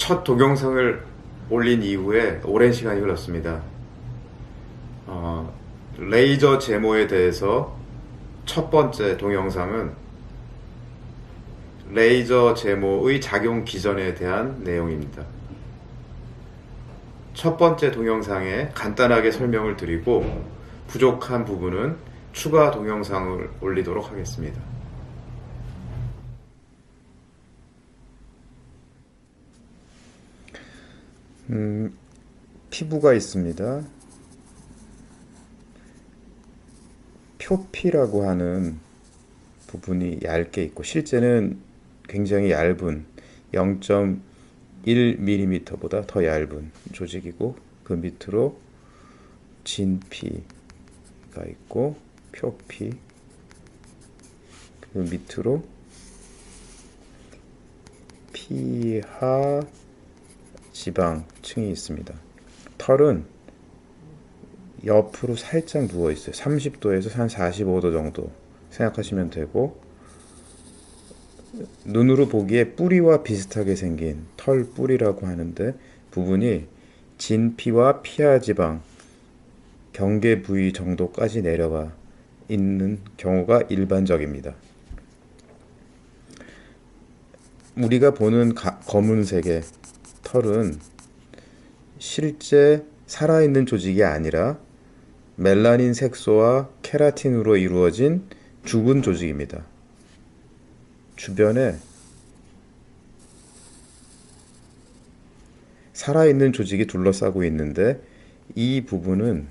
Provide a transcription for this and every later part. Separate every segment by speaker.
Speaker 1: 첫 동영상을 올린 이후에 오랜 시간이 흘렀습니다. 레이저 제모에 대해서 첫 번째 동영상은 레이저 제모의 작용 기전에 대한 내용입니다. 첫 번째 동영상에 간단하게 설명을 드리고 부족한 부분은 추가 동영상을 올리도록 하겠습니다. 피부가 있습니다. 표피라고 하는 부분이 얇게 있고 실제는 굉장히 얇은 0.1mm보다 더 얇은 조직이고 그 밑으로 진피가 있고 표피 그 밑으로 피하 지방층이 있습니다. 털은 옆으로 살짝 누워 있어요. 30도에서 한 45도 정도 생각하시면 되고 눈으로 보기에 뿌리와 비슷하게 생긴 털 뿌리라고 하는데 부분이 진피와 피하 지방 경계 부위 정도까지 내려가 있는 경우가 일반적입니다. 우리가 보는 검은색의 털은 실제 살아있는 조직이 아니라 멜라닌 색소와 케라틴으로 이루어진 죽은 조직입니다. 주변에 살아있는 조직이 둘러싸고 있는데 이 부분은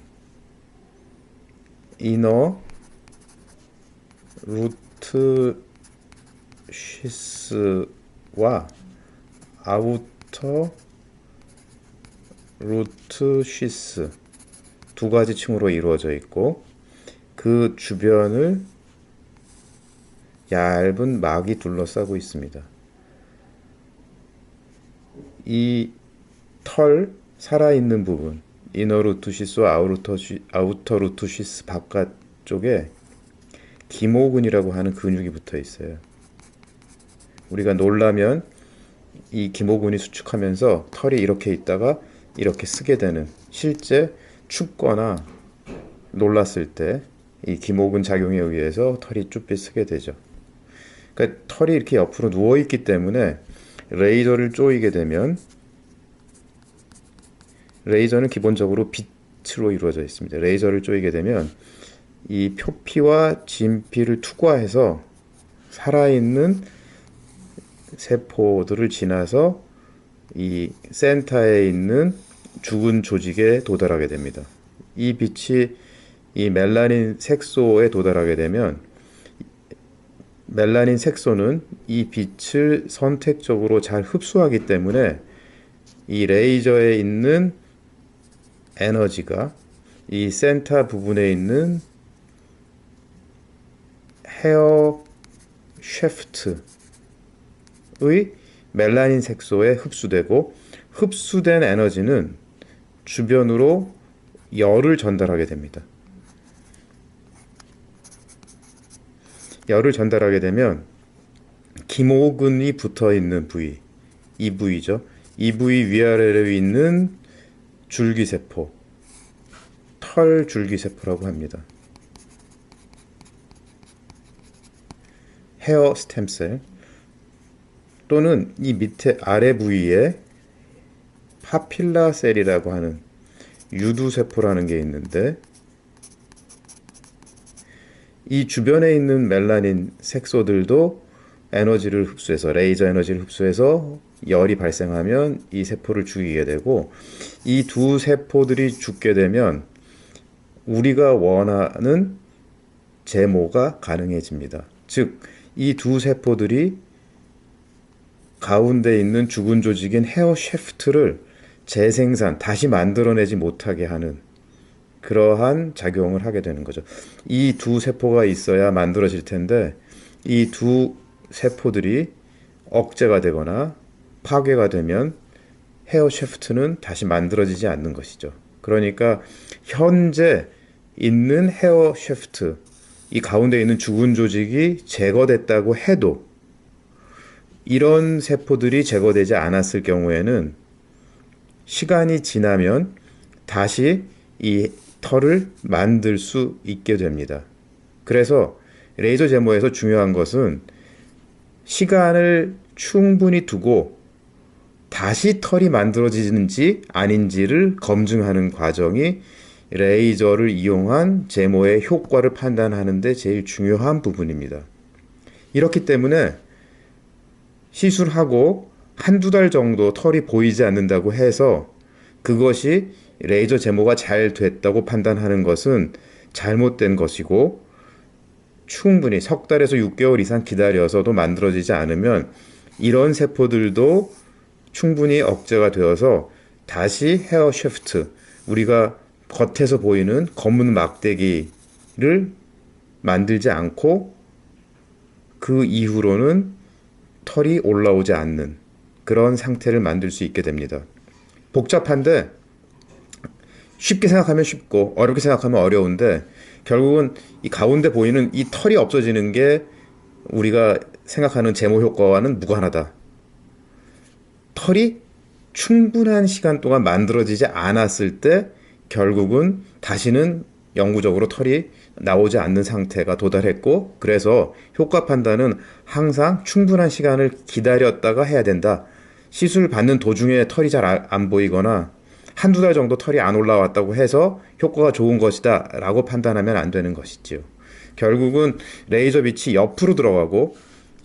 Speaker 1: 이너 루트 쉬스와 아우터 루트 쉬스 두 가지 층으로 이루어져 있고 그 주변을 얇은 막이 둘러싸고 있습니다. 이 털 살아있는 부분 이너 루트 쉬스와 아우터 루트 쉬스 바깥쪽에 기모근이라고 하는 근육이 붙어 있어요. 우리가 놀라면 이 기모근이 수축하면서 털이 이렇게 있다가 이렇게 쓰게 되는 실제 춥거나 놀랐을 때 이 기모근 작용에 의해서 털이 쭈뼛 쓰게 되죠. 그러니까 털이 이렇게 옆으로 누워 있기 때문에 레이저를 쪼이게 되면 레이저는 기본적으로 빛으로 이루어져 있습니다. 레이저를 쪼이게 되면 이 표피와 진피를 투과해서 살아있는 세포들을 지나서 이 센터에 있는 죽은 조직에 도달하게 됩니다. 이 빛이 이 멜라닌 색소에 도달하게 되면 멜라닌 색소는 이 빛을 선택적으로 잘 흡수하기 때문에 이 레이저에 있는 에너지가 이 센터 부분에 있는 헤어 쉐프트의 멜라닌 색소에 흡수되고 흡수된 에너지는 주변으로 열을 전달하게 됩니다. 열을 전달하게 되면 기모근이 붙어 있는 부위, 이 부위죠. 이 부위 위아래로 있는 줄기세포, 털 줄기세포라고 합니다. 헤어 스템셀 또는 이 밑에 아래 부위에 파필라셀이라고 하는 유두세포라는 게 있는데 이 주변에 있는 멜라닌 색소들도 에너지를 흡수해서 레이저 에너지를 흡수해서 열이 발생하면 이 세포를 죽이게 되고 이 두 세포들이 죽게 되면 우리가 원하는 제모가 가능해집니다. 즉, 이 두 세포들이 가운데 있는 죽은 조직인 헤어 쉐프트를 재생산, 다시 만들어내지 못하게 하는 그러한 작용을 하게 되는 거죠. 이 두 세포가 있어야 만들어질 텐데 이 두 세포들이 억제가 되거나 파괴가 되면 헤어 쉐프트는 다시 만들어지지 않는 것이죠. 그러니까 현재 있는 헤어 쉐프트, 이 가운데 있는 죽은 조직이 제거됐다고 해도 이런 세포들이 제거되지 않았을 경우에는 시간이 지나면 다시 이 털을 만들 수 있게 됩니다. 그래서 레이저 제모에서 중요한 것은 시간을 충분히 두고 다시 털이 만들어지는지 아닌지를 검증하는 과정이 레이저를 이용한 제모의 효과를 판단하는 데 제일 중요한 부분입니다. 이렇기 때문에 시술하고 한두 달 정도 털이 보이지 않는다고 해서 그것이 레이저 제모가 잘 됐다고 판단하는 것은 잘못된 것이고, 충분히 석 달에서 6개월 이상 기다려서도 만들어지지 않으면 이런 세포들도 충분히 억제가 되어서 다시 헤어 쉐프트, 우리가 겉에서 보이는 검은 막대기를 만들지 않고 그 이후로는 털이 올라오지 않는 그런 상태를 만들 수 있게 됩니다. 복잡한데 쉽게 생각하면 쉽고 어렵게 생각하면 어려운데, 결국은 이 가운데 보이는 이 털이 없어지는 게 우리가 생각하는 제모 효과와는 무관하다. 털이 충분한 시간 동안 만들어지지 않았을 때 결국은 다시는 영구적으로 털이 나오지 않는 상태가 도달했고, 그래서 효과 판단은 항상 충분한 시간을 기다렸다가 해야 된다. 시술 받는 도중에 털이 잘 안 보이거나 한두 달 정도 털이 안 올라왔다고 해서 효과가 좋은 것이다 라고 판단하면 안 되는 것이지요. 결국은 레이저 빛이 옆으로 들어가고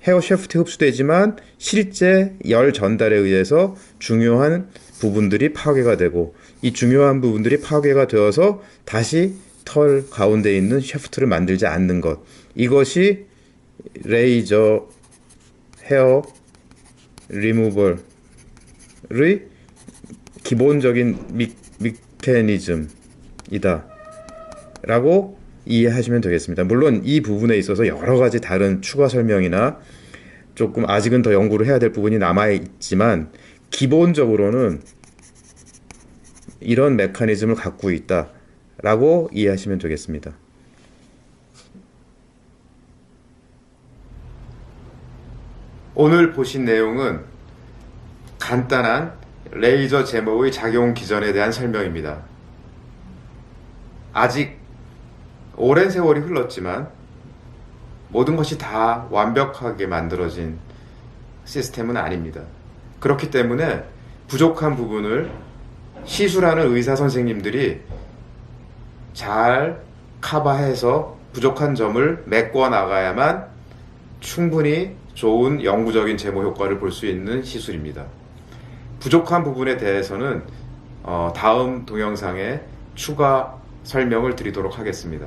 Speaker 1: 헤어 샤프트에 흡수되지만 실제 열 전달에 의해서 중요한 부분들이 파괴가 되고, 이 중요한 부분들이 파괴가 되어서 다시 털 가운데 있는 샤프트를 만들지 않는 것, 이것이 레이저 헤어 리무벌의 기본적인 미케니즘이다 라고 이해하시면 되겠습니다. 물론 이 부분에 있어서 여러 가지 다른 추가 설명이나 조금 아직은 더 연구를 해야 될 부분이 남아 있지만, 기본적으로는 이런 메커니즘을 갖고 있다 라고 이해하시면 되겠습니다. 오늘 보신 내용은 간단한 레이저 제모의 작용 기전에 대한 설명입니다. 아직 오랜 세월이 흘렀지만 모든 것이 다 완벽하게 만들어진 시스템은 아닙니다. 그렇기 때문에 부족한 부분을 시술하는 의사 선생님들이 잘 커버해서 부족한 점을 메꿔 나가야만 충분히 좋은 영구적인 제모 효과를 볼 수 있는 시술입니다. 부족한 부분에 대해서는 다음 동영상에 추가 설명을 드리도록 하겠습니다.